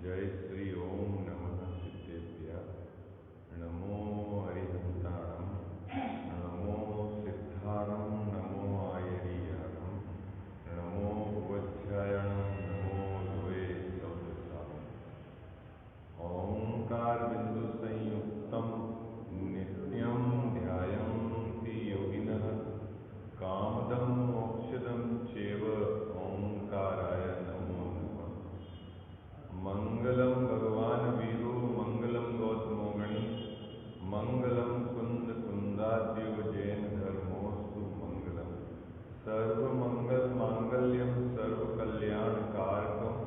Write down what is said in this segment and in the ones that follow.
जय श्री ओम नमः सिद्धेभ्यः। नमो हरिहंताणं, नमो सिद्धाणं, नमो आयर्याणं, नमो उपध्यायणं, नमो युवे सौरसाम। ओंकार बिंदु संयुक्तं नित्यं ध्यायन्ति योगिनः, कामदं मोक्षदं चैव ओंकाराय नमो नमः। मंगलम भगवान वीरो, मंगलम गौतमो गणी, मंगलम कुंद कुंदाद्यो जैन धर्मोस्तु मंगलम। सर्वमंगल मांगल्यम सर्वकल्याणकारकम,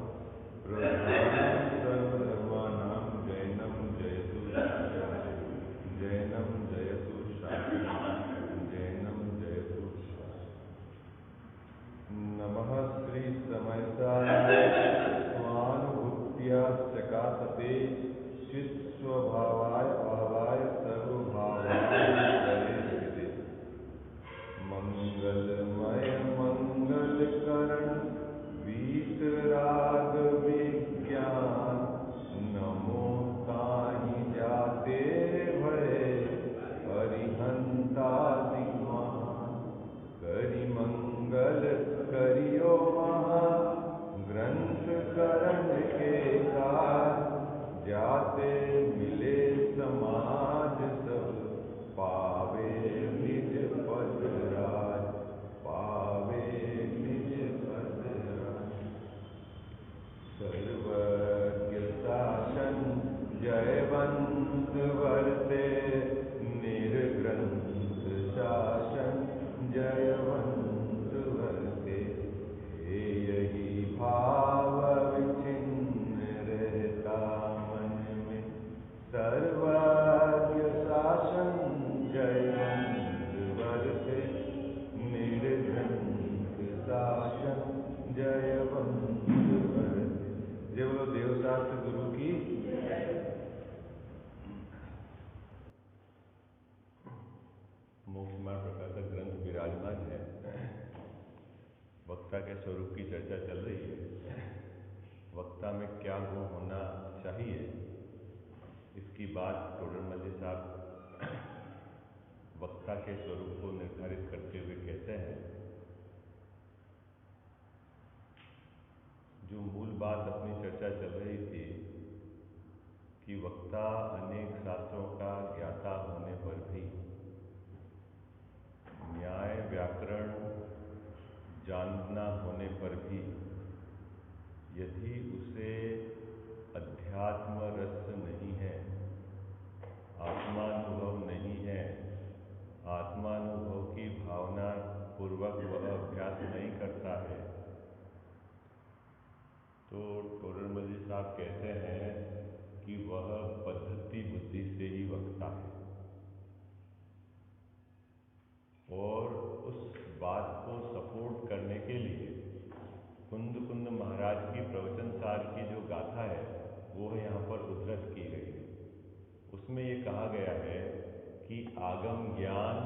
प्रधानम सर्वधर्माणां जैनम जयतु शास्त्रम, जैनम जयतु शास्त्रम, जैनम जयतु शास्त्रम। नमः श्री समयसाय स्वानुभूत्या चकासते, चित्स्वभावाय भावाय सर्वभावाय परे स्थिते। मंगलमय मंगलकरण वीतराग विज्ञान, नमो ताहि जाते भय हरिहंतादि महान। करि मंगल करियो महा ग्रंथ करण के काज, जाते मिले समाज सब पावे निज पद राज, पावे निज पद राज। सर्वज्ञ शासन जयवंत वर्ते, निर्ग्रंथ शासन जयवंत वर्ते। हे यही भाव विचिन्न रहता मन में, सर्वज्ञ शासन जयवंत वर्ते, निर्ग्रंथ शासन जयवंत वर्ते। जय बोलो देवशास्त्र गुरु की। मोक्ष मार्ग प्रकाशक ग्रंथ विराजमान है। वक्ता के स्वरूप की चर्चा चल रही है। वक्ता में क्या गुण होना चाहिए, इसकी बात टोडरमल साहब वक्ता के स्वरूप को निर्धारित करते हुए कहते हैं। जो मूल बात अपनी चर्चा चल रही थी कि वक्ता अनेक शास्त्रों का ज्ञाता होने पर भी, न्याय व्याकरण जानना होने पर भी, यदि उसे अध्यात्म रस नहीं है, आत्मानुभव नहीं है, आत्मानुभव की भावना पूर्वक वह अभ्यास नहीं करता है, तो टोडरमल साहब कहते हैं कि वह पद्धति बुद्धि से ही वक्ता है। और उस बात को सपोर्ट करने के लिए कुंद कुंद महाराज की प्रवचन सार की जो गाथा है वो यहाँ पर उद्धृत की गई है। उसमें ये कहा गया है कि आगम ज्ञान,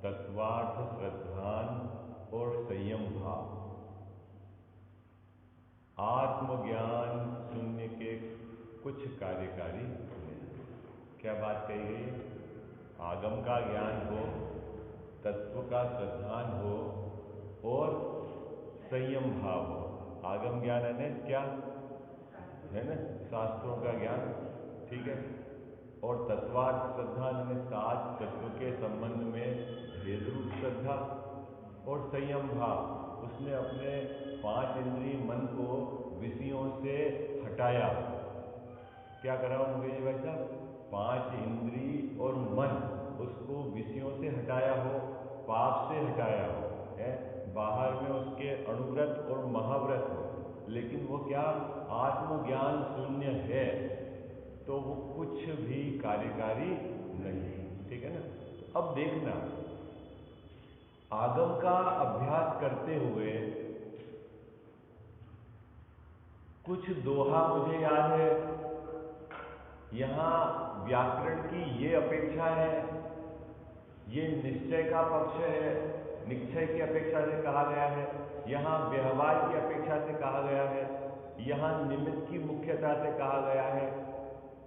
तत्वार्थ श्रद्धान और संयम भाव, आत्मज्ञान शून्य के कुछ कार्यकारी गुण। क्या बात कही गई है? आगम का ज्ञान हो, तत्व का श्रद्धान हो और संयम भाव हो। आगम ज्ञान है क्या है ना, शास्त्रों का ज्ञान, ठीक है। और तत्वार्थ श्रद्धा ने सात तत्व के संबंध में भेद रूप श्रद्धा। और संयम भाव, उसने अपने पांच इंद्रिय मन को विषयों से हटाया। क्या करा मुकेश जी भाई साहब? पांच इंद्रिय और मन उसको विषयों से हटाया हो, पाप से हटाया हो, है? बाहर में उसके अणुव्रत और महाव्रत हो, लेकिन वो क्या आत्मज्ञान शून्य है, तो वो कुछ भी कार्यकारी नहीं, ठीक है ना। तो अब देखना, आगम का अभ्यास करते हुए कुछ दोहा मुझे याद है। यहां व्याकरण की ये अपेक्षा है, ये निश्चय का पक्ष है, निश्चय की अपेक्षा से कहा गया है। यहां व्यवहार की अपेक्षा से कहा गया है। यहाँ निमित्त की मुख्यता से कहा गया है।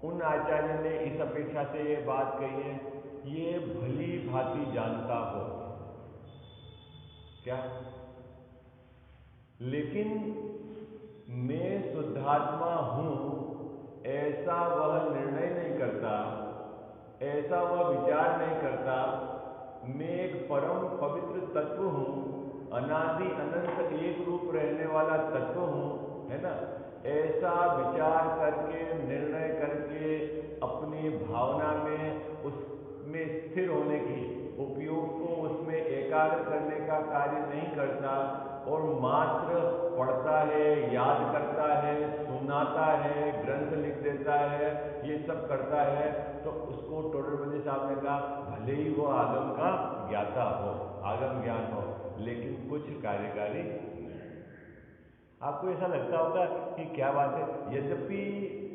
उन आचार्य ने इस अपेक्षा से ये बात कही है, ये भली भांति जानता हो क्या, लेकिन मैं शुद्धात्मा हूं ऐसा वह निर्णय नहीं करता, ऐसा वह विचार नहीं करता। मैं एक परम पवित्र तत्व हूं, अनादि अनंत एक रूप रहने वाला तत्व हूं, है ना। ऐसा विचार करके निर्णय करके अपनी भावना में उसमें स्थिर होने की, उपयोग को उसमें एकाग्र करने का कार्य नहीं करता और मात्र पढ़ता है, याद करता है, सुनाता है, ग्रंथ लिख देता है, ये सब करता है, तो उसको टोडरमल साहब ने कहा भले ही वो आगम का ज्ञाता हो, आगम ज्ञान हो, लेकिन कुछ कार्यकारी नहीं। आपको ऐसा लगता होगा कि क्या बात है, यद्यपि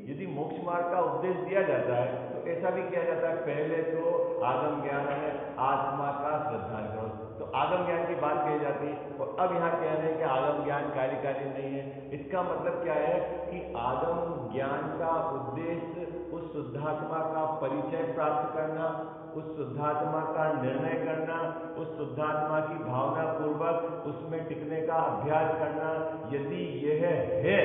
यदि मोक्ष मार्ग का उपदेश दिया जाता है तो ऐसा भी किया जाता है, पहले तो आगम ज्ञान है, आत्मा का श्रद्धान करो, तो आगम ज्ञान की बात कही जाती है। और अब यहाँ कह रहे हैं कि आगम ज्ञान कार्यकारी नहीं है। इसका मतलब क्या है कि आगम ज्ञान का उद्देश्य उस शुद्धात्मा का परिचय प्राप्त करना, उस शुद्धात्मा का निर्णय करना, उस शुद्धात्मा की भावना पूर्वक उसमें टिकने का अभ्यास करना। यदि यह है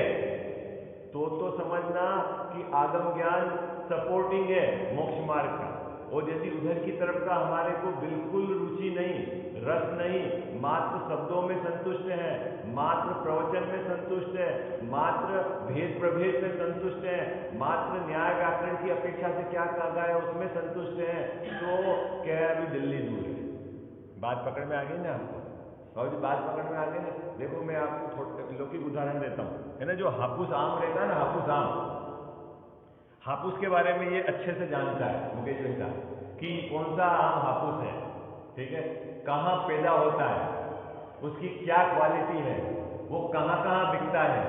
तो समझना कि आगम ज्ञान सपोर्टिंग है मोक्ष मार्ग का, और यदि उधर की तरफ का हमारे को बिल्कुल रुचि नहीं, रस नहीं, मात्र शब्दों में संतुष्ट है, मात्र प्रवचन में संतुष्ट है, मात्र भेद प्रभेद में संतुष्ट है, मात्र न्याय व्याकरण की अपेक्षा से क्या कहा गया है उसमें संतुष्ट है, तो क्या अभी दिल्ली दूर है। बात पकड़ में आ गई ना आपको? और जी बात पकड़ में आ गई ना। देखो मैं आपको लौकिक उदाहरण देता हूं, है ना। जो हापुस आम रहता है ना, हापुस आम, हापुस के बारे में ये अच्छे से जानता है मुकेश भाई साहब कि कौन सा आम हापुस है, ठीक है, कहाँ पैदा होता है, उसकी क्या क्वालिटी है, वो कहाँ कहाँ बिकता है,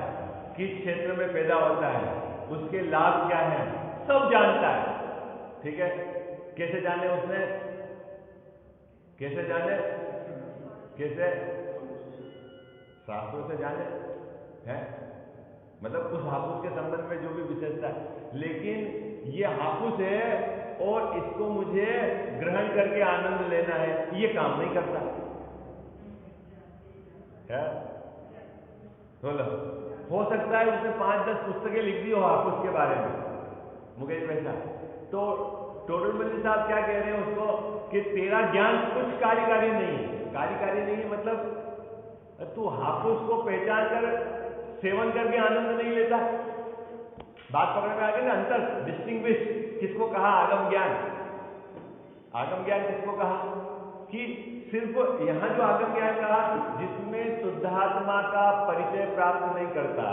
किस क्षेत्र में पैदा होता है, उसके लाभ क्या है, सब जानता है, ठीक है। कैसे जाने उसने, कैसे जाने, कैसे शास्त्रों से जाने है, मतलब उस हापुस के संबंध में जो भी विशेषता है। लेकिन ये हापुस है और इसको मुझे ग्रहण करके आनंद लेना है, ये काम नहीं करता है। बोलो, हो सकता है उसने 5-10 पुस्तकें लिख दी हो हापुस के बारे में, मुकेश भाई साहब। तो टोडरमल साहब क्या कह रहे हैं उसको कि तेरा ज्ञान कुछ कार्यकारी नहीं है। कार्यकारी नहीं है मतलब तू हापुस को पहचान कर सेवन करके आनंद नहीं लेता। बात पकड़ में आ गई ना, अंतर डिस्टिंग्विश किसको कहा, आगम ज्ञान। आगम ज्ञान किसको कहा कि सिर्फ यहां जो आगम ज्ञान कहा जिसमें शुद्धात्मा का परिचय प्राप्त नहीं करता,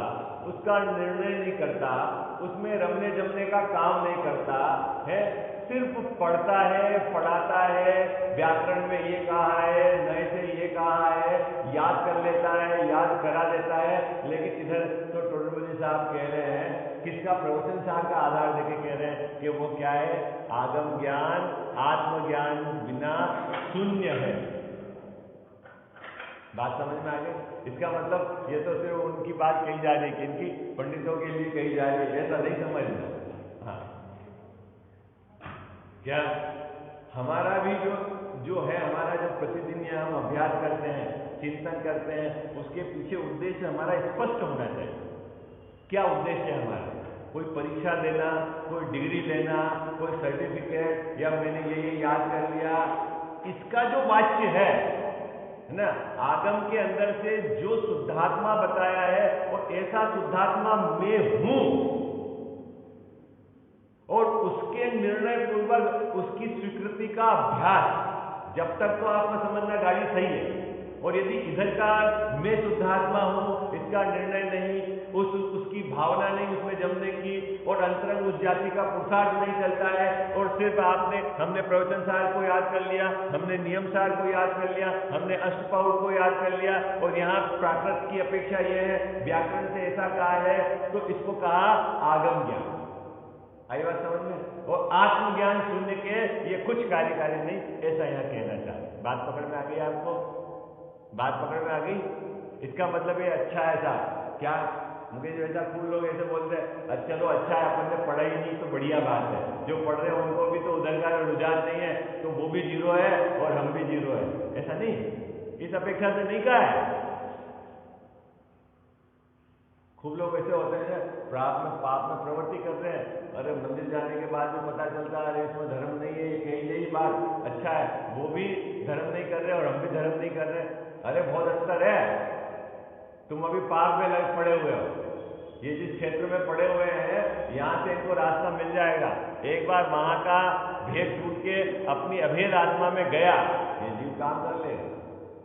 उसका निर्णय नहीं करता, उसमें रमने जमने का काम नहीं करता है, सिर्फ पढ़ता है, पढ़ाता है, व्याकरण में ये कहा है, नए से ये कहा है, याद कर लेता है, याद करा देता है। लेकिन इधर तो टोडरमल साहब कह रहे हैं, किसका, प्रवचन साहब का आधार देके कह रहे हैं कि वो क्या है, आगम ज्ञान आत्मज्ञान बिना शून्य है। बात समझ में आ गई? इसका मतलब ये तो सिर्फ उनकी बात कही जा रही है कि इनकी पंडितों के लिए कही जा रही है, ऐसा नहीं समझना। हाँ, क्या हमारा भी जो है, हमारा जो प्रतिदिन यहाँ हम अभ्यास करते हैं, चिंतन करते हैं, उसके पीछे उद्देश्य हमारा स्पष्ट होना चाहिए। क्या उद्देश्य है हमारा? कोई परीक्षा देना, कोई डिग्री लेना, कोई सर्टिफिकेट, या मैंने ये याद कर लिया, इसका जो वाच्य है ना, आगम के अंदर से जो शुद्धात्मा बताया है और ऐसा शुद्धात्मा मैं हूं, और उसके निर्णय पूर्वक उसकी स्वीकृति का अभ्यास, जब तक तो आपका समझना गाड़ी सही है। और यदि इधर का मैं शुद्धात्मा हूं, इसका निर्णय नहीं, उसकी भावना नहीं उसमें जमने की, और अंतरंग उस जाति का पुरुषार्थ नहीं चलता है, और सिर्फ हमने प्रवचन सार को याद कर लिया, हमने नियम सार को याद कर लिया, हमने अष्टपौर को याद कर लिया, और यहाँ प्राकृत की अपेक्षा यह है, व्याकरण से ऐसा कहा है, तो इसको कहा आगम ज्ञान। आई बात समझ में? और आत्मज्ञान शून्य के ये कुछ कार्यकारी नहीं, ऐसा यहां कहना चाहते। बात पकड़ में आ गई आपको? बात पकड़ में आ गई? इसका मतलब ये अच्छा ऐसा क्या मुझे जैसा खूब लोग ऐसे बोलते हैं, अच्छा चलो अच्छा है अपन ने पढ़ा ही नहीं तो बढ़िया बात है, जो पढ़ रहे हैं उनको भी तो उधर का रुझान नहीं है तो वो भी जीरो है और हम भी जीरो है। ऐसा नहीं, इस अपेक्षा से नहीं कहा है। खूब लोग ऐसे होते हैं पाप में प्रवृत्ति करते हैं, अरे मंदिर जाने के बाद भी पता चलता है अरे इसमें धर्म नहीं है, यही बात अच्छा है, वो भी धर्म नहीं कर रहे और हम भी धर्म नहीं कर रहे। अरे बहुत अंतर है, तुम अभी पाप में लग पड़े हुए हो, ये जिस क्षेत्र में पड़े हुए हैं यहां से इनको रास्ता मिल जाएगा। एक बार वहां का भेद टूट के अपनी अभेद आत्मा में गया, ये जीव काम कर लेगा।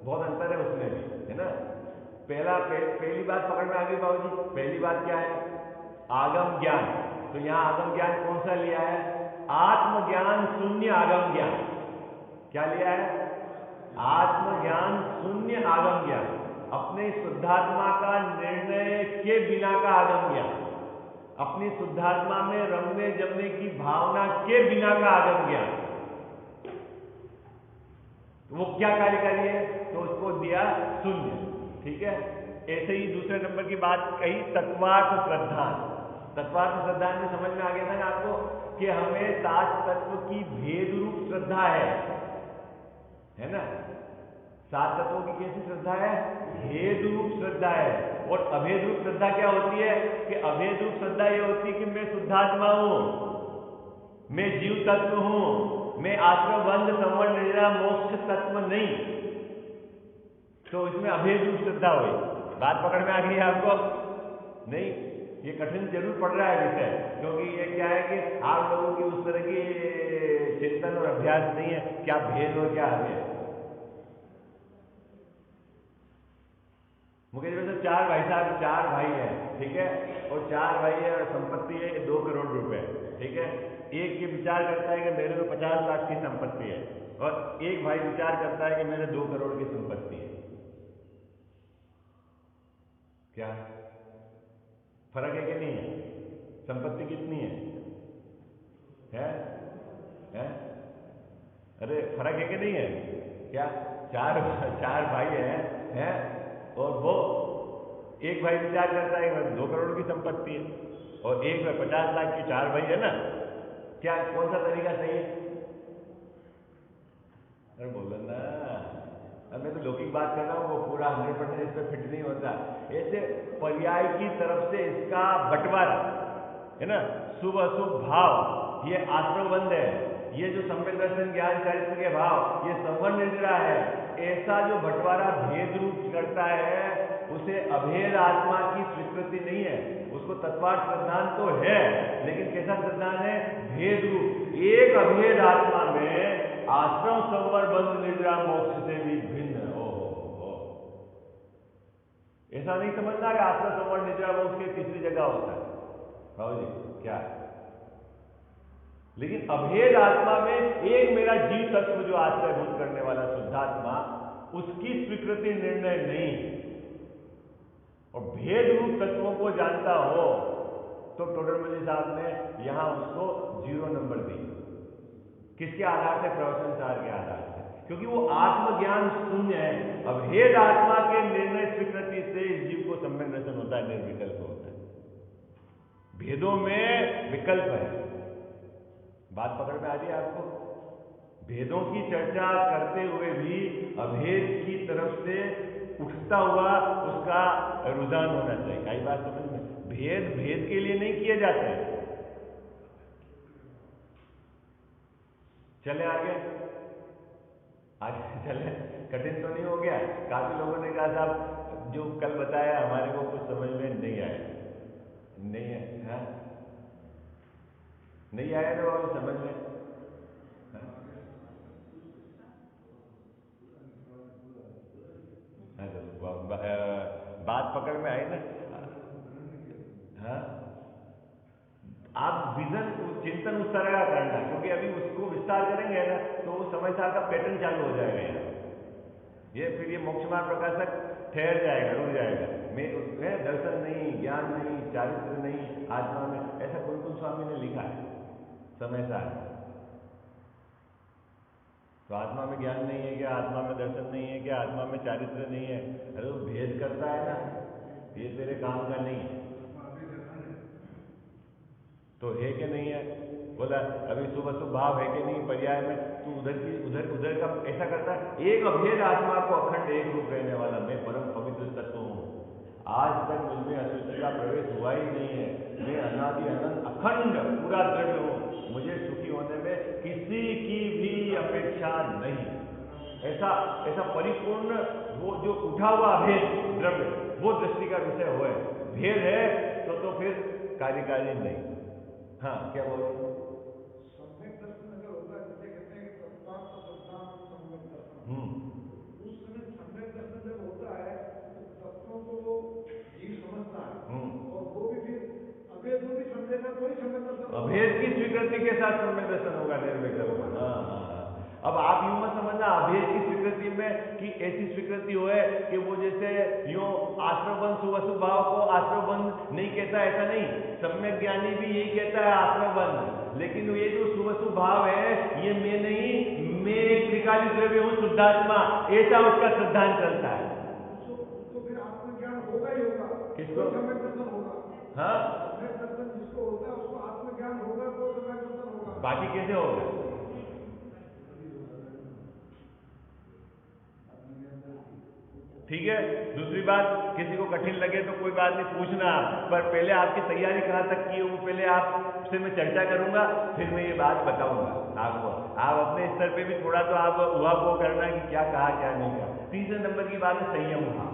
बहुत अंतर है उसमें भी, है ना। पहली बात पकड़ में आ गई बाबूजी। पहली बात क्या है? आगम ज्ञान। तो यहां आगम ज्ञान कौन सा लिया है? आत्मज्ञान शून्य आगम ज्ञान। क्या लिया है? आत्मज्ञान शून्य आगम ज्ञान, अपने शुद्धात्मा का निर्णय के बिना का आगम ज्ञान, अपनी शुद्धात्मा में रमने जमने की भावना के बिना का आगम ज्ञान। तो वो क्या कार्यकारी है? तो उसको दिया शून्य। ठीक है। ऐसे ही दूसरे नंबर की बात कही, तत्वार्थ श्रद्धान। तत्वार्थ श्रद्धान में समझ में आ गया था ना आपको कि हमें सात तत्व की भेद रूप श्रद्धा है ना। सात तत्वों की कैसी श्रद्धा है? भेद रूप श्रद्धा है। और अभेद रूप श्रद्धा क्या होती है? कि अभेद रूप श्रद्धा यह होती है कि मैं शुद्धात्मा हूं, मैं जीव तत्व हूं, मैं आश्रमबंध संवर्ण निद्रा मोक्ष तत्व नहीं। तो इसमें अभेद रूप श्रद्धा हुई। बात पकड़ में आ गई है आपको? नहीं, ये कठिन जरूर पड़ रहा है विषय, क्योंकि ये क्या है कि आप लोगों की उस तरह की चिंतन और अभ्यास नहीं है, क्या भेद और क्या अभेद। मुझे जैसे चार भाई हैं, ठीक है, और चार भाई है और संपत्ति है 2 करोड़ रुपए, ठीक है। एक ये विचार करता है कि मेरे में 50 लाख की संपत्ति है, और एक भाई विचार करता है कि मेरे 2 करोड़ की संपत्ति है। क्या फर्क है कि नहीं है? संपत्ति कितनी है? है? अरे फर्क है कि नहीं है? क्या चार भाई हैं, और वो एक भाई विचार करता है कि 2 करोड़ की संपत्ति है, और एक में 50 लाख की। 4 भाई है ना। क्या कौन सा तरीका सही है? अरे बोलो ना, अब मैं तो लौकिक बात कर रहा हूँ, वो पूरा 100% इस पर फिट नहीं होता। ऐसे पर्याय की तरफ से इसका बंटवारा है ना, शुभ अशुभ भाव, ये आश्रमबंध है, ये जो सम्यक दर्शन ज्ञान चरित्र के भाव, ये संवर्ण निद्रा है। ऐसा जो बंटवारा भेद रूप करता है उसे अभेद आत्मा की स्वीकृति नहीं है, उसको तत्वार्थ श्रद्धान तो है, लेकिन कैसा श्रद्धान है? भेद रूप। एक अभेद आत्मा में आश्रम संवर बंध निद्रा मोक्ष से भी भिन्न हो। ऐसा नहीं समझना कि आश्रम संवर निद्रा मोक्ष की तीसरी जगह होता है। भाव जी क्या? लेकिन अभेद आत्मा में एक मेरा जीव तत्व जो आश्रयभूत करने वाला शुद्धात्मा, उसकी स्वीकृति निर्णय नहीं। और भेद रूप तत्वों को जानता हो तो टोडरमल साहब ने यहां उसको 0 नंबर दी। किसके आधार से? प्रवचन सार के आधार से, क्योंकि वो आत्मज्ञान शून्य है। अभेद आत्मा के निर्णय स्वीकृति से इस जीव को सम्यक दर्शन होता है, निर्विकल्प होता है। भेदों में विकल्प है। बात पकड़ में आ रही है आपको? भेदों की चर्चा करते हुए भी अभेद की तरफ से उठता हुआ उसका रुझान होना चाहिए। कई बात समझ में? भेद के लिए नहीं किए जाते हैं। चले आगे चले, कठिन तो नहीं हो गया? काफी लोगों ने कहा साहब जो कल बताया हमारे को कुछ समझ में नहीं आया। नहीं है? हाँ? नहीं आया ना बाबू समझ में? बात पकड़ में आई ना? हाँ, आप विजन चिंतन उस तरह का करना, क्योंकि अभी उसको विस्तार करेंगे ना तो वो समय साल का पैटर्न चालू हो जाएगा यहाँ। ये फिर ये मोक्षमार्ग प्रकाशक ठहर जाएगा, रुक जाएगा। मैं दर्शन नहीं, ज्ञान नहीं, चारित्र नहीं आत्मा में, ऐसा कुलकुल स्वामी ने लिखा है समय साल। तो आत्मा में ज्ञान नहीं है क्या? आत्मा में दर्शन नहीं है क्या? आत्मा में चारित्र नहीं है? अरे वो भेद करता है ना, ये तेरे काम का नहीं है। तो है कि नहीं है? बोला अभी सुबह भाव है कि नहीं पर्याय में? तू उधर की उधर उधर का ऐसा करता है। एक अभेद आत्मा को अखंड एक रूप रहने वाला मैं परम पवित्र तत्व हूँ। आज तक मुझमें अशुद्धि का प्रवेश हुआ ही नहीं है। मैं अनादि अनंत अखंड पूरा द्रव्य हूँ। मुझे सुखी होने में किसी की भी अपेक्षा नहीं। ऐसा ऐसा परिपूर्ण वो जो उठा हुआ अभेद द्रव्य वो दृष्टि का विषय हो। भेद है तो फिर कार्यकारी नहीं। हाँ क्या बोल रहे हैं? सम्यक दर्शन अगर होता है, जैसे कहते हैं कि तत्वार्थ शब्दान सम्यक दर्शन, उस समय सम्यक दर्शन जब होता है तो तत्वों को जीव समझता है और वो भी फिर अभेद को भी समझेगा तो ही सम्यक दर्शन। अभेद की स्वीकृति के साथ सम्यक दर्शन होगा निर्विकल्प। हाँ। अब आप यूं मत समझना अभेद की स्वीकृति में कि ऐसी स्वीकृति हो है कि वो जैसे यूं आश्रवबंध सुवसु भाव को आश्रवबंध नहीं कहता, ऐसा नहीं। सम्यक ज्ञानी भी यही कहता है आश्रवबंध। लेकिन ये जो सुवसु भाव है ये मैं नहीं, मैं एक त्रिकाली द्रव्य हूँ शुद्धात्मा, ऐसा उसका सिद्धांत चलता है। उसको फिर आत्मज्ञान होगा ही होगा। किसको? सम्यक दर्शन होगा। हाँ सम्यक दर्शन जिसको होता है उसको आत्मज्ञान होगा तो सम्यक दर्शन होगा। बाकी कैसे होगा? ठीक है। दूसरी बात, किसी को कठिन लगे तो कोई बात नहीं, पूछना। पर पहले आपकी तैयारी कहाँ तक की है वो पहले आपसे मैं चर्चा करूंगा, फिर मैं ये बात बताऊंगा आपको। आप अपने स्तर पे भी थोड़ा तो आप वो करना कि क्या कहा क्या नहीं कहा। तीसरे नंबर की बात है संयम भाव,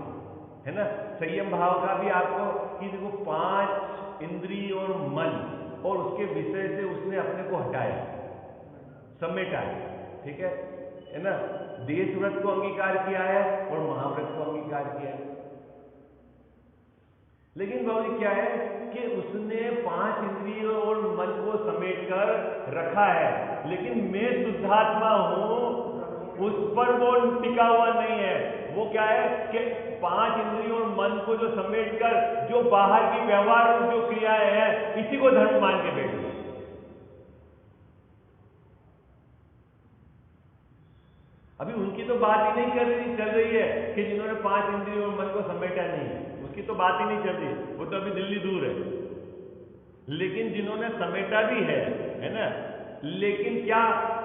है ना। संयम भाव का भी आपको कि देखो 5 इंद्रिय और मन और उसके विषय से उसने अपने को हटाया, समेटा है। ठीक है ना। देश व्रत को अंगीकार किया है और महाव्रत को अंगीकार किया है। लेकिन बाबूजी क्या है कि उसने 5 इंद्रियों और मन को समेटकर रखा है, लेकिन मैं शुद्धात्मा हूं उस पर वो टिका हुआ नहीं है। वो क्या है कि 5 इंद्रियों और मन को जो समेटकर जो बाहर की व्यवहार जो क्रियाएं हैं इसी को धर्म मान के बैठ गया। अभी उनकी तो बात ही नहीं चल रही है कि जिन्होंने 5 इंद्रियों और मन को समेटा नहीं है, उसकी तो बात ही नहीं चल रही, वो तो अभी दिल्ली दूर है। लेकिन जिन्होंने समेटा भी है ना। लेकिन क्या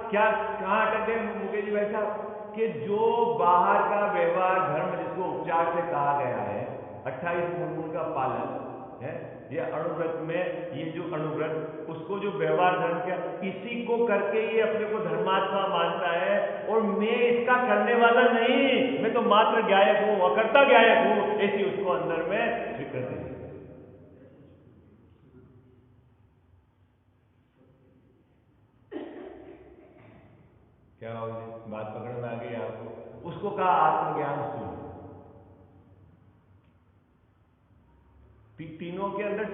क्या कहां अटक गए मुकेश जी भाई साहब कि जो बाहर का व्यवहार धर्म जिसको उपचार से कहा गया है, 28 गुण का पालन है, ये अणुव्रत में ये जो अणुव्रत उसको जो व्यवहार धर्म क्या इसी को करके ये अपने को धर्मात्मा मानता है। और मैं इसका करने वाला नहीं, मैं तो मात्र गायक हूं, अकर्ता गायक हूं, ऐसी उसको अंदर में स्वीकृति है। क्या बात पकड़ में आ गई आपको? उसको कहा आत्मज्ञान शून्य। तीनों के अंदर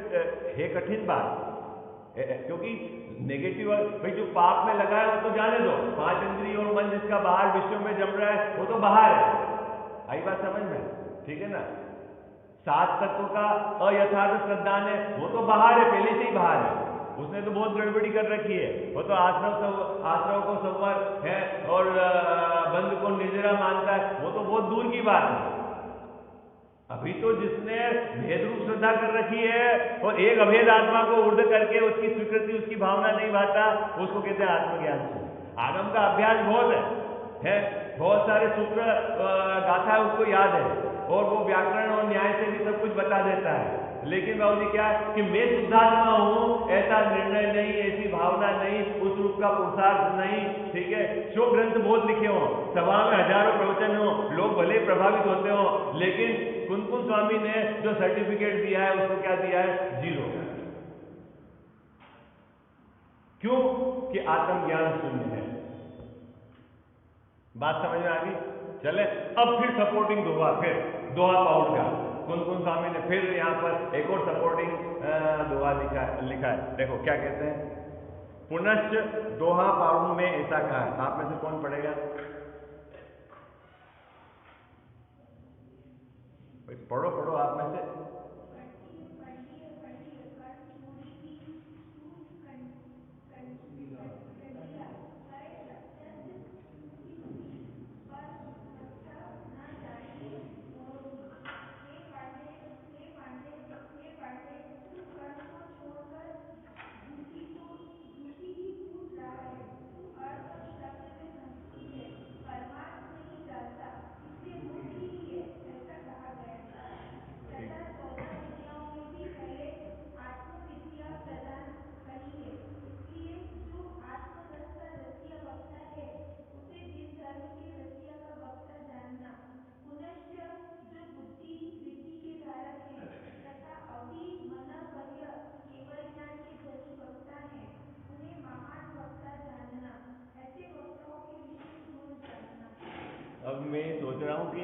है कठिन बात, क्योंकि नेगेटिव भाई जो पाप में लगा है वो तो जाने दो, 5 इंद्रिय और मन जिसका बाहर विश्व में जम रहा है वो तो बाहर है। आई बात समझ में? ठीक है ना। 7 तत्व का अयथार्थ श्रद्धान है वो तो बाहर है, पहले से ही बाहर है। उसने तो बहुत गड़बड़ी कर रखी है। वो तो आश्रव को संवर है और बंद को निर्जरा मानता है, वो तो बहुत दूर की बात है। अभी तो जिसने भेद रूप श्रद्धा कर रखी है और एक अभेद आत्मा को ऊर्ध्व करके उसकी स्वीकृति उसकी भावना नहीं भाता, उसको कहते हैं आत्मज्ञान से। आगम का अभ्यास बहुत है, बहुत सारे सूत्र गाथा उसको याद है और वो व्याकरण और न्याय से भी सब कुछ बता देता है। लेकिन बाबूजी क्या कि मैं शुद्धात्मा हूं ऐसा निर्णय नहीं, ऐसी भावना नहीं, उस रूप का पुरुषार्थ नहीं। ठीक है। शो ग्रंथ बहुत लिखे हो, सभा में हजारों प्रवचन हो, लोग भले प्रभावित होते हो, लेकिन कुनकुन स्वामी ने जो सर्टिफिकेट दिया है उसको क्या दिया है? 0। क्यों? कि आत्मज्ञान शून्य है। बात समझ में आ गई? चले अब फिर सपोर्टिंग दोहा, फिर दोहा पाउड का कुनकुन स्वामी ने फिर यहां पर एक और सपोर्टिंग दोहा लिखा है। देखो क्या कहते हैं। पुनश्च दोहा पाउड में ऐसा कहा है, आप में से कौन पढ़ेगा? पढ़ो पढ़ो आप में से।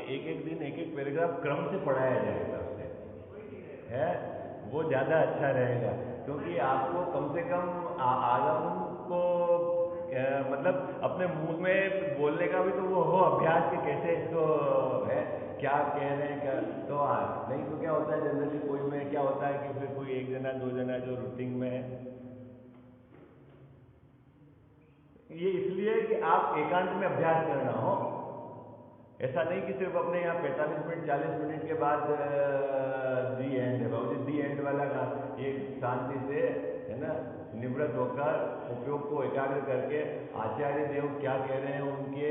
एक एक दिन एक एक पैराग्राफ क्रम से पढ़ाया जाएगा उससे, है वो ज़्यादा अच्छा रहेगा, क्योंकि आपको कम से कम आगम को मतलब अपने मुंह में बोलने का भी तो वो हो अभ्यास कि कैसे इसको है क्या कह रहे हैं क्या, तो नहीं तो क्या होता है जनरली कोई में क्या होता है कि फिर कोई एक जना दो जना जो रूटीन में है, ये इसलिए कि आप एकांत में अभ्यास करना हो, ऐसा नहीं कि सिर्फ अपने यहाँ 45 मिनट 40 मिनट के बाद दी एंड है बाबू जी, दी एंड वाला का ये शांति से है ना निवृत्त होकर उपयोग को एकाग्र करके आचार्य देव क्या कह रहे हैं उनके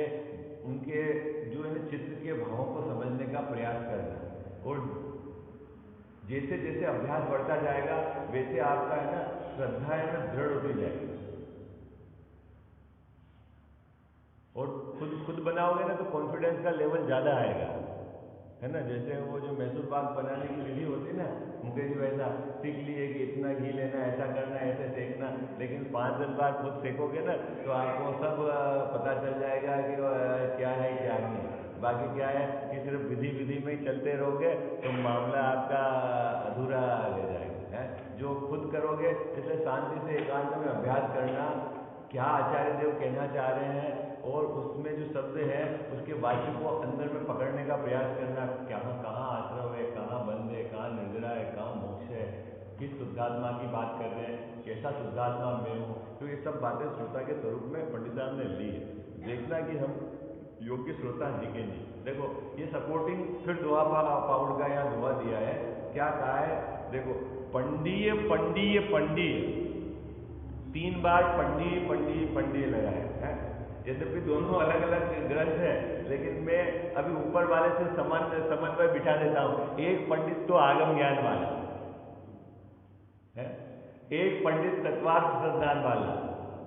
उनके जो है चित्त के भावों को समझने का प्रयास करना, और जैसे जैसे अभ्यास बढ़ता जाएगा वैसे आपका है ना श्रद्धा है ना दृढ़ होती जाएगी, और खुद बनाओगे ना तो कॉन्फिडेंस का लेवल ज़्यादा आएगा, है ना। जैसे वो जो मैसूर पाक बनाने की विधि होती ना, मुकेश जी वैसा सीख लिए कि इतना घी लेना, ऐसा करना, ऐसे सेकना, लेकिन 5 दिन बाद खुद सेकोगे ना तो आपको सब पता चल जाएगा कि क्या है क्या नहीं है। बाकी क्या है कि सिर्फ विधि में ही चलते रहोगे तो मामला आपका अधूरा रह जाएगा, है। जो खुद करोगे, इसलिए शांति से एकांत में अभ्यास करना, क्या आचार्य देव कहना चाह रहे हैं और उसमें जो शब्द है उसके वाक्य को अंदर में पकड़ने का प्रयास करना, कहाँ आश्रम है, कहाँ बंध है, कहाँ निर्जरा है, कहाँ मोक्ष है, किस शुद्धात्मा की बात कर रहे हैं, कैसा शुद्धात्मा मैं हूँ, तो ये सब बातें श्रोता के स्वरूप में पंडित साहब ने ली है। देखना कि हम योग्य श्रोता हैं कि नहीं। देखो ये सपोर्टिंग फिर दोहा पाउड का यहाँ दोहा दिया है, क्या कहा है देखो, पंडीय पंडीय पंडीय, 3 बार पंडीय पंडीय पंडीय लगाया है। यद्यपि दोनों अलग अलग ग्रंथ है, लेकिन मैं अभी ऊपर वाले से समन्वय बिठा देता हूं। एक पंडित तो आगम ज्ञान वाला है, एक पंडित तत्वार्थ प्रदान वाला,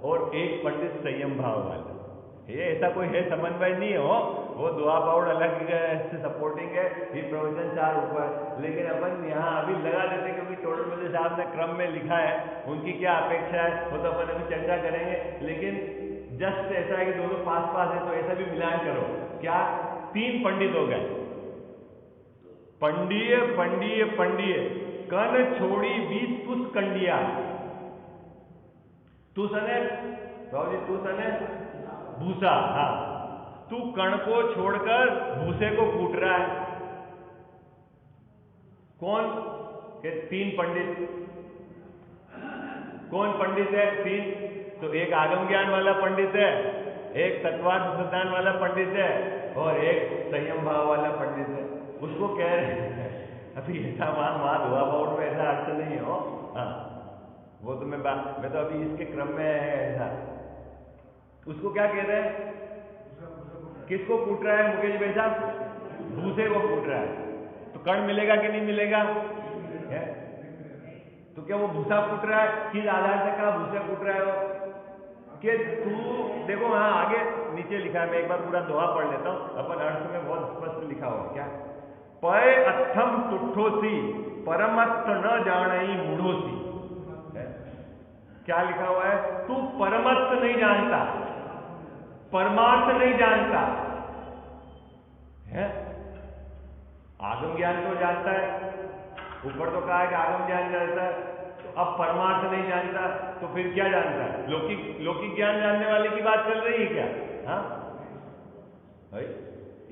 और एक पंडित संयम भाव वाला। ये ऐसा कोई है समन्वय नहीं हो, वो दुआ पाउड अलग से सपोर्टिंग है, ये प्रवचन 4 ऊपर, लेकिन अपन यहाँ अभी लगा देते क्योंकि टोटल मुझे साहब ने क्रम में लिखा है, उनकी क्या अपेक्षा है वो तो अपन अभी चर्चा करेंगे, लेकिन जस्ट ऐसा है कि दोनों पास है तो ऐसा भी मिलान करो। क्या 3 पंडित हो गए, पंडीय पंडीय पंडीय, कन छोड़ी 20 पुष्प कंडिया, तू सने बाबू जी, तू सने भूसा, हाँ तू कण को छोड़कर भूसे को कूट रहा है। कौन के 3 पंडित, कौन पंडित है 3, तो एक आगम ज्ञान वाला पंडित है, एक तत्वार्थ सिद्धांत वाला पंडित है, और एक संयम भाव वाला पंडित है। उसको कह रहे हैं अभी ऐसा वहां दुआ पाउड में ऐसा अर्थ नहीं हो, हाँ वो तो मैं तो अभी इसके क्रम में है ऐसा। उसको क्या कह रहे हैं, किसको कूट रहा है मुकेश भाई साहब, भूसे को कूट रहा है, तो कण मिलेगा कि नहीं मिलेगा है? तो क्या वो भूसा कूट रहा है, किस आधार से कहा भूसे कूट रहा है वो, कि तू देखो हाँ आगे नीचे लिखा है, मैं एक बार पूरा दोहा पढ़ लेता हूं, अपन अर्थ में बहुत स्पष्ट लिखा हुआ है। क्या पय अथम तुठोसी परमत्थ न जानई मूढ़ोसी, क्या लिखा हुआ है, तू परमत्थ नहीं जानता, परमार्थ नहीं जानता है। आगम ज्ञान तो जानता है, ऊपर तो कहा है कि आगम ज्ञान जानता है, तो अब परमार्थ नहीं जानता तो फिर क्या जानता है, लौकिक ज्ञान जानने वाले की बात चल रही है क्या? हाँ भाई,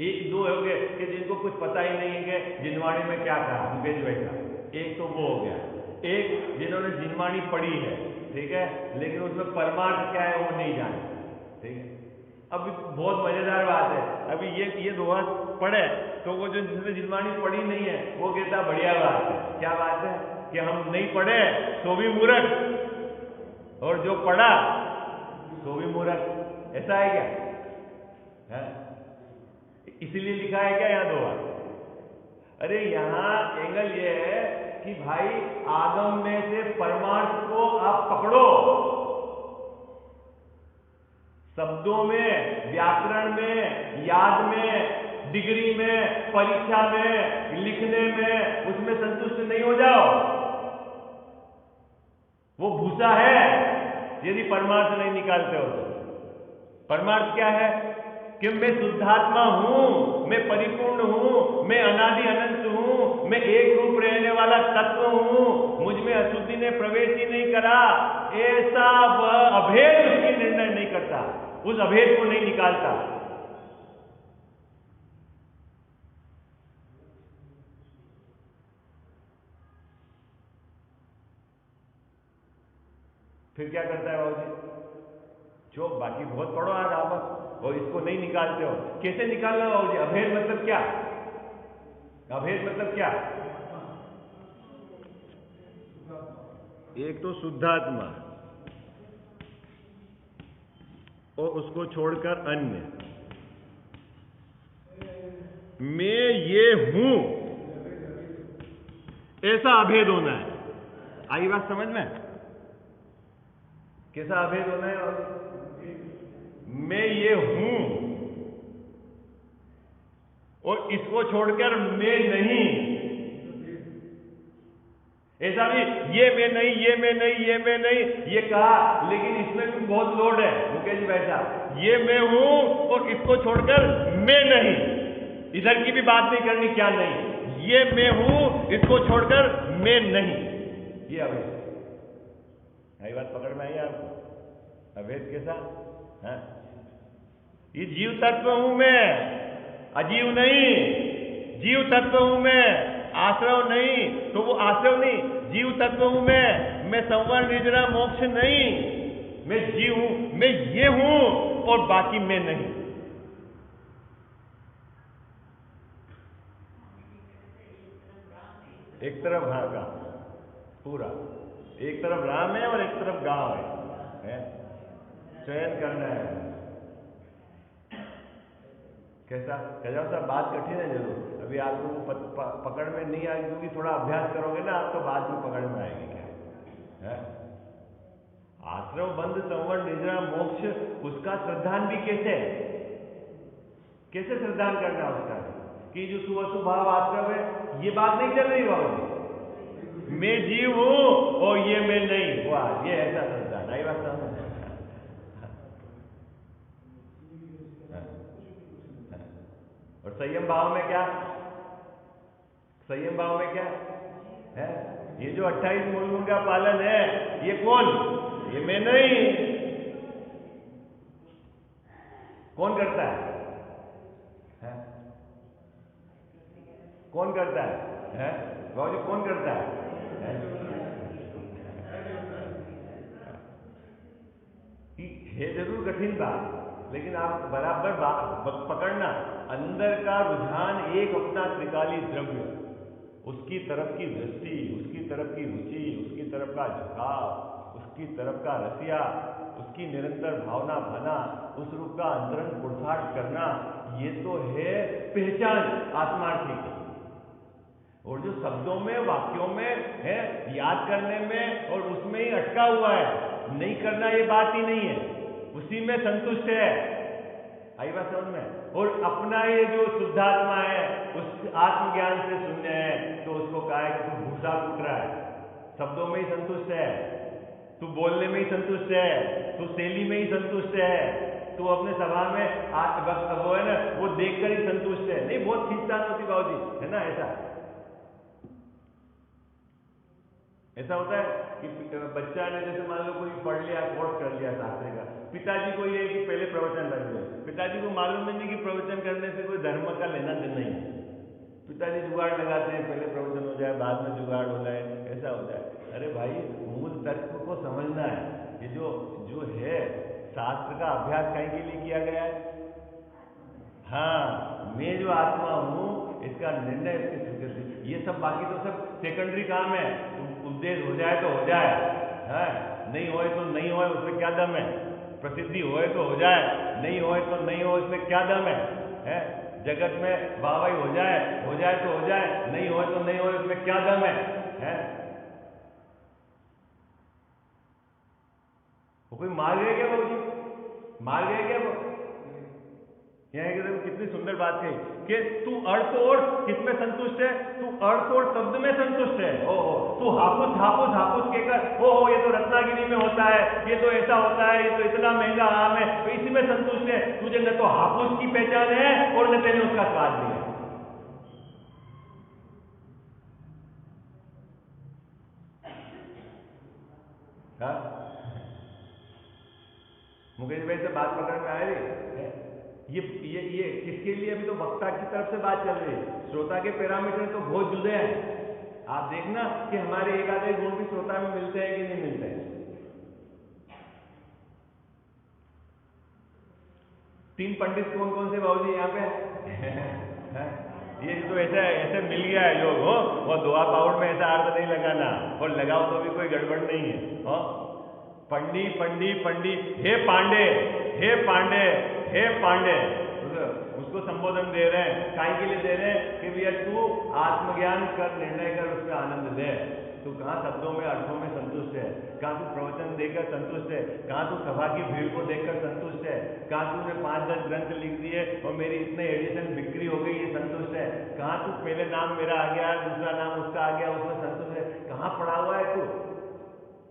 1-2 हो गए कि जिनको कुछ पता ही नहीं है कि जिनवाणी में क्या कहा मुकेश भाई का, एक तो वो हो गया, एक जिन्होंने जिनवाणी पढ़ी है, ठीक है, लेकिन उसमें परमार्थ क्या है वो नहीं जानते, ठीक है। अब बहुत मजेदार बात है, अभी ये दोहा पढ़े तो वो जो जिसने जिनवाणी पढ़ी नहीं है वो कहता बढ़िया बात है। क्या बात है कि हम नहीं पढ़े तो भी मूर्ख, और जो पढ़ा तो भी मूर्ख, ऐसा है क्या है? इसीलिए लिखा है क्या यहाँ दोहा? अरे यहाँ एंगल ये है कि भाई आगम में से परमार्थ को आप पकड़ो, शब्दों में, व्याकरण में, याद में, डिग्री में, परीक्षा में, लिखने में, उसमें संतुष्ट नहीं हो जाओ। वो भूसा है यदि परमार्थ नहीं निकालते हो तो। परमार्थ क्या है? कि मैं शुद्धात्मा हूं, मैं परिपूर्ण हूं, मैं अनादि अनंत हूं, मैं एक रूप रहने वाला तत्व हूं, मुझ में अशुद्धि ने प्रवेश ही नहीं करा, ऐसा वह अभेद उसकी निर्णय नहीं करता, उस अभेद को नहीं निकालता। फिर क्या करता है बाबूजी? जो बाकी बहुत पढ़ो आज आप, और इसको नहीं निकालते हो। कैसे निकालना बाबूजी? अभेद मतलब क्या? अभेद मतलब क्या? एक तो शुद्धात्मा और उसको छोड़कर अन्य, मैं ये हूं, ऐसा अभेद होना है। आई बात समझ में? कैसा अभेद होना है? मैं ये हूं और इसको छोड़कर मैं नहीं। ऐसा भी ये मैं नहीं, ये मैं नहीं, ये मैं नहीं, ये कहा, लेकिन इसमें भी बहुत लोड है मुकेश भाई साहब। ये मैं हूं और इसको छोड़कर मैं नहीं, इधर की भी बात नहीं करनी, क्या नहीं, ये मैं हूं, इसको छोड़कर मैं नहीं, ये अभेद। यही बात पकड़ में आई आपको? अभेद कैसा है? ये जीव तत्व हूं मैं, अजीव नहीं। जीव तत्व हूं मैं, आश्रव नहीं, तो वो आश्रव नहीं, जीव तत्व हूं मैं संवर निजरा मोक्ष नहीं, मैं जीव हूं, मैं ये हूं और बाकी मैं नहीं। एक तरफ गांव पूरा, एक तरफ राम है और एक तरफ गांव है? चयन करना है। कैसा? कह साहब बात कठिन है जरूर, अभी आपको पकड़ में नहीं आएगी, क्योंकि थोड़ा अभ्यास करोगे ना आप, तो बाद में पकड़ में आएगी। क्या है? आश्रम बंध संवर निजरा मोक्ष, उसका श्रद्धान भी कैसे श्रद्धान करना उसका, कि जो सुअशुभ भाव आश्रम है, ये बात नहीं चल रही बाबू, मैं जीव हूं और ये मैं नहीं, वाह, ये ऐसा श्रद्धान। आई बात समझ? और संयम भाव में क्या? संयम भाव में क्या है? ये जो 28 मूल का पालन है, ये कौन? ये मैं नहीं। कौन करता है? कौन करता है? बाबू जी कौन करता है? ये जरूर कठिन बात, लेकिन आप बराबर पकड़ना, अंदर का रुझान एक अपना त्रिकाली द्रव्य, उसकी तरफ की दृष्टि, उसकी तरफ की रुचि, उसकी तरफ का झुकाव, उसकी तरफ का रसिया, उसकी निरंतर भावना भाना, उस रूप का अंतरंग पुरुषार्थ करना, ये तो है पहचान आत्मार्थी की। और जो शब्दों में, वाक्यों में है, याद करने में और उसमें ही अटका हुआ है, नहीं करना ये बात ही नहीं है, उसी में संतुष्ट है। आई बात समझ में? और अपना ये जो शुद्धात्मा है, उस आत्मज्ञान से शून्य है, तो उसको कहा है कि तू भूसा कूट रहा है, शब्दों में ही संतुष्ट है, तू बोलने में ही संतुष्ट है, तू शैली में ही संतुष्ट है, तू अपने सभा में वो है ना, वो देखकर ही संतुष्ट है। नहीं, बहुत खींचतान होती बाबूजी, है ना? ऐसा होता है कि बच्चा ने जैसे मान लो कोई पढ़ लिया, कोर्स कर लिया शास्त्री का, पिताजी को ये कि पहले प्रवचन रख दो। पिताजी को मालूम नहीं कि प्रवचन करने से कोई धर्म का लेना देना नहीं है। पिताजी जुगाड़ लगाते हैं, पहले प्रवचन हो जाए, बाद में जुगाड़ हो जाए, ऐसा हो जाए। अरे भाई, मूल तत्व को समझना है। ये जो है शास्त्र का अभ्यास कहीं के लिए किया गया है? हाँ, मैं जो आत्मा हूं, इसका निर्णय, इसकी स्वीकृति, ये सब बाकी तो सब सेकेंडरी काम है। उद्देश्य हो जाए तो हो जाए, है, नहीं होए तो नहीं होए, उसमें क्या दम है? प्रसिद्धि होए तो हो जाए, नहीं होए तो नहीं हो, इसमें क्या दम है? जगत में वाहवाही हो जाए तो हो जाए, नहीं होए तो नहीं होए, उसमें क्या दम है? वो कोई मार गए क्या बाबूजी? मार गए क्या वो? यहाँ कितनी सुंदर बात कही कि तू अर्थ और किसमें संतुष्ट है? तू अर्थ और शब्द में संतुष्ट है। ओहो, तू हापुस हापुस हापुस कहकर ओ ये तो रत्नागिरी में होता है, ये तो ऐसा होता है, ये तो इतना महंगा आम है, तो इसी में संतुष्ट है। तुझे न तो हापुस की पहचान है और न तेने उसका स्वाद लिया। मुकेश भाई से बात पकड़ में आ रही? ये किसके लिए? अभी तो वक्ता की तरफ से बात चल रही है। श्रोता के पैरामीटर तो बहुत जुदे हैं। आप देखना कि हमारे एक आधे गुण भी श्रोता में मिलते हैं कि नहीं मिलते हैं। 3 पंडित कौन कौन से बाबूजी यहाँ पे? ये तो ऐसे मिल गया है योग हो, और दुआ पाउड में ऐसा अर्थ नहीं लगाना, और लगाओ तो भी कोई गड़बड़ नहीं है। हो पंडी पंडी पंडी, हे पांडे, हे पांडे, हे पांडे, उसको संबोधन दे रहे हैं। काय के लिए दे रहे हैं? कि भैया तू आत्मज्ञान कर, निर्णय कर, उसका आनंद ले। तू कहाँ शब्दों में अर्थों में संतुष्ट है? कहाँ तू प्रवचन देकर संतुष्ट है? कहाँ तू सभा की भीड़ को देखकर संतुष्ट है? कहाँ तूने 5-10 ग्रंथ लिख दिए और मेरी इतने एडिशन बिक्री हो गई, ये संतुष्ट है? कहाँ तू पहले नाम मेरा आ गया, दूसरा नाम उसका आ गया, उसमें संतुष्ट है? कहाँ पड़ा हुआ है तू?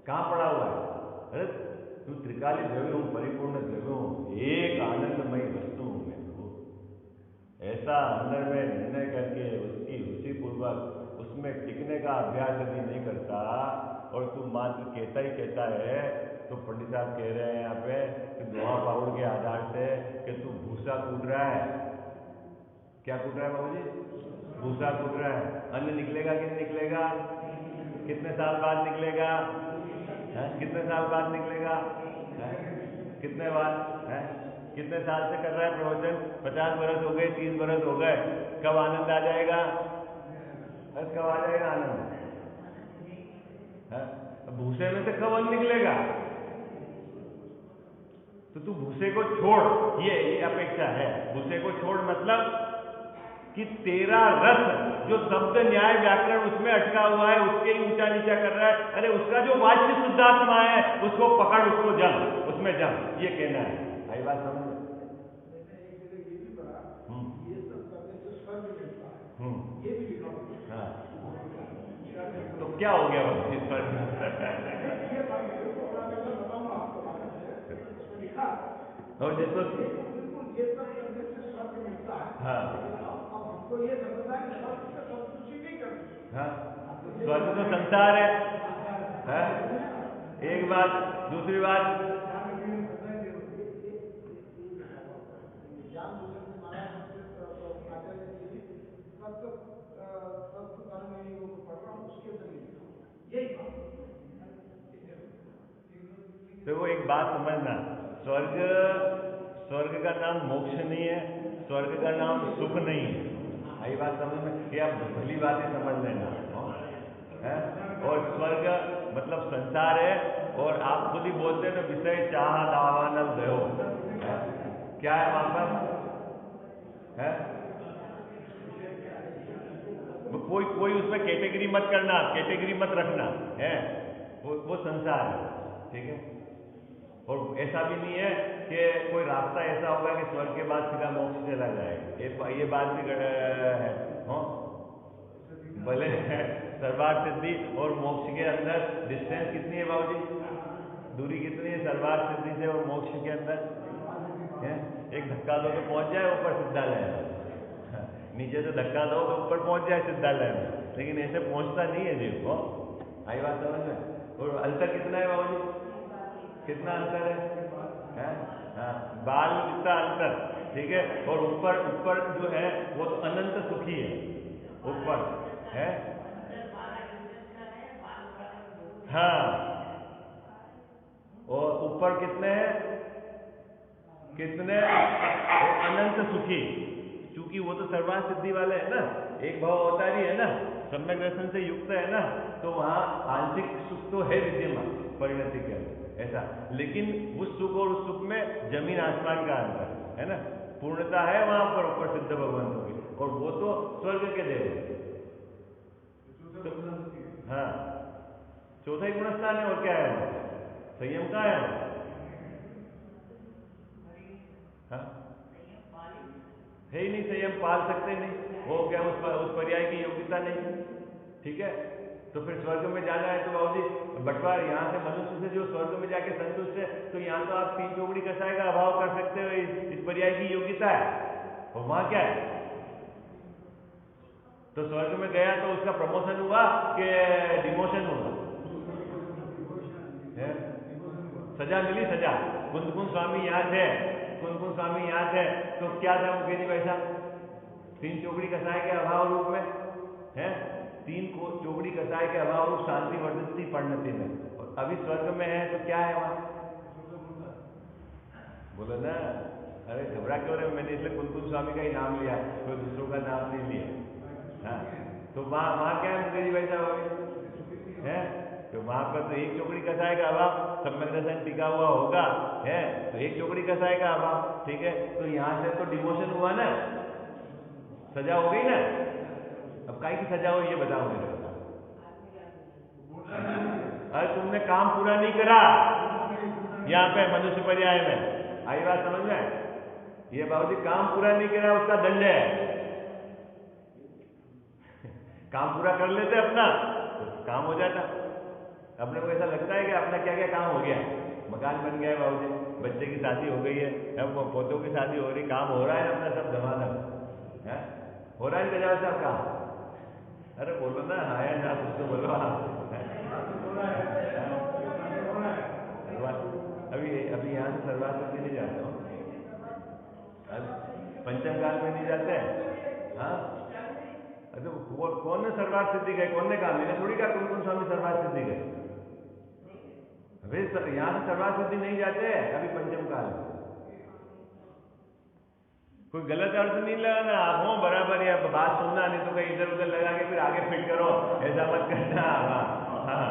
कहाँ पड़ा हुआ है? अरे तू त्रिकाली द्रव्य हूँ, परिपूर्ण द्रव्य हूँ, एक आनंदमयी वस्तु हूँ मैं। ऐसा अंदर में निर्णय करके उसकी रुचि पूर्वक उसमें टिकने का अभ्यास यदि नहीं करता और तू मात्र कहता ही कहता है, तो पंडित साहब कह रहे हैं यहाँ पे कि दुआ पाउड के आधार से कि तू भूसा कूट रहा है। क्या कूट रहा है बाबूजी? भूसा कूट रहा है। अन्न निकलेगा कि नहीं निकलेगा? कितने साल बाद निकलेगा? कितने साल बाद निकलेगा? कितने बाद है? कितने साल से कर रहा है प्रवचन? 50 वर्ष हो गए, 30 वर्ष हो गए। कब आनंद आ जाएगा? कब आ जाएगा आनंद? भूसे में से कब अन्न निकलेगा? तो तू भूसे को छोड़, ये अपेक्षा है। भूसे को छोड़ मतलब कि तेरा रस जो शब्द न्याय व्याकरण उसमें अटका हुआ है, उसके ही ऊंचा नीचा कर रहा है। अरे उसका जो वाच्य शुद्धात्मा है उसको पकड़, उसको जम, उसमें जम, ये कहना है। आई बात समझ में? हाँ, तो क्या हो गया इस पर? और जिसको हाँ हमको ये समझना है कि स्वर्ग से संतुष्टि नहीं करनी। हाँ, स्वर्ग तो संसार है? एक बात। दूसरी बात, तो वो एक बात समझना, स्वर्ग का नाम मोक्ष नहीं है, स्वर्ग का नाम सुख नहीं है। आई बात समझ में? कि आप भली बातें समझ लेना है। और स्वर्ग मतलब संसार है, और आप खुद ही बोलते हैं ना, विषय चाह दावानल दो, क्या है वहां पर? है कोई उसमें कैटेगरी मत करना, कैटेगरी मत रखना है। वो संसार है, ठीक है। और ऐसा भी नहीं है कि कोई रास्ता ऐसा होगा कि स्वर्ग के बाद सीधा मोक्ष चला जाएगा, ये बात भी है। भले सर्वार्थ सिद्धि और मोक्ष के अंदर डिस्टेंस कितनी है बाबूजी? दूरी कितनी है सर्वार्थ सिद्धि से और मोक्ष के अंदर? है एक धक्का दो तो पहुंच जाए ऊपर सिद्धालय में, नीचे से धक्का दो तो ऊपर पहुंच जाए सिद्धालय में, लेकिन ऐसे पहुंचता नहीं है जीव को। आई बात समझ में? और अंतर कितना है बाबूजी? कितना अंतर है? हाँ, बाल जितना अंतर, ठीक है। और ऊपर जो है वो तो अनंत सुखी है, ऊपर है। हाँ, और ऊपर कितने हैं? कितने? अनंत सुखी, क्योंकि वो तो सर्वार्थ सिद्धि वाले है ना, एक भाव अवतारी है ना, सम्यक दर्शन से युक्त है ना, तो वहां आंशिक सुख तो है विद्यमान परिणति के अंदर, ऐसा। लेकिन उस सुख और उस सुख में जमीन आसमान का अंतर है ना, पूर्णता है वहां पर ऊपर सिद्ध भगवंतों की, और वो तो स्वर्ग के देव है। तो हाँ, चौथा ही गुणस्थान है, और क्या है? संयम का है। हाँ, है ही नहीं, संयम पाल सकते नहीं, वो क्या उस पर्याय की योग्यता नहीं, ठीक है। तो फिर स्वर्ग में जाना है तो बाबू जी बंटवार यहाँ से मनुष्य से जो स्वर्ग में जाके संतुष्ट है, तो यहाँ तो आप 3 चौकड़ी कसाई का अभाव कर सकते हो, इस पर्याय की योग्यता है। और वहां क्या है, तो स्वर्ग में गया तो उसका प्रमोशन हुआ कि डिमोशन हुआ? सजा मिली, सजा। कुंदकुंद स्वामी यहाँ थे, कुंदकुंद स्वामी यहाँ थे, तो क्या था मुकेश जी भाई साहब? 3 चौकड़ी कसाई के अभाव रूप में है, 3 चौकड़ी कसाई के अभाव रूप शांति वर्धती परिणति में। और अभी स्वर्ग में है तो क्या है वहां? बोलो ना, अरे घबरा क्यों रहे? मैंने इसलिए कुंदकुंद स्वामी का ही नाम लिया, कोई दूसरों का नाम नहीं लिया। हाँ, तो वहां क्या है मुकेश जी भाई साहब अभी है? तो वहां पर तो 1 चौकड़ी कसाई का अभाव, सम्यक दर्शन टिका हुआ होगा है, तो 1 चौकड़ी कसाई का अभाव, ठीक है। तो यहां से तो डिमोशन हुआ ना, सजा हो गई ना। अब काहे की सजा हो ये बताओ मेरे को। अरे तुमने काम पूरा नहीं करा यहाँ पे मनुष्य पर्याय में, आई बात समझ में? ये बाबूजी काम पूरा नहीं करा, उसका दंड है। काम पूरा कर लेते अपना तो काम हो जाता। अपने को ऐसा लगता है कि अपना क्या क्या काम हो गया, मकान बन गया है बाबूजी, बच्चे की शादी हो गई है, अब पोतों की शादी हो रही, काम हो रहा है अपना सब धमाधम है, हो रहा है गजा साहब काम। अरे बोलो ना, हाँ या ना, कुछ तो बोलो आप। अभी यहाँ से सर्वात सिद्धि नहीं जाते हो, पंचम काल में नहीं जाते हैं। हाँ, तो कौन ने सर्वात सिद्धि गए? कौन ने कहा? मैंने थोड़ी कहा कुंदकुंद स्वामी सर्वात सिद्धि गए। अभी यहाँ से सर्वात सिद्धि नहीं जाते हैं अभी पंचम काल में। कोई गलत अर्थ नहीं लगाना, आप हो बराबर या बात सुनना, नहीं तो कहीं इधर उधर लगा के फिर आगे फिट करो, ऐसा मत करना। हाँ,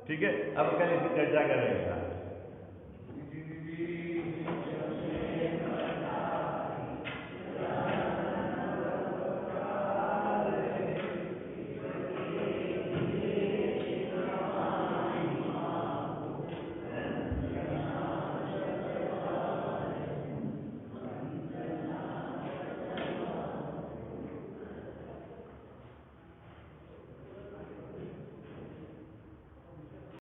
ठीक है, अब कल इसकी चर्चा करेंगे।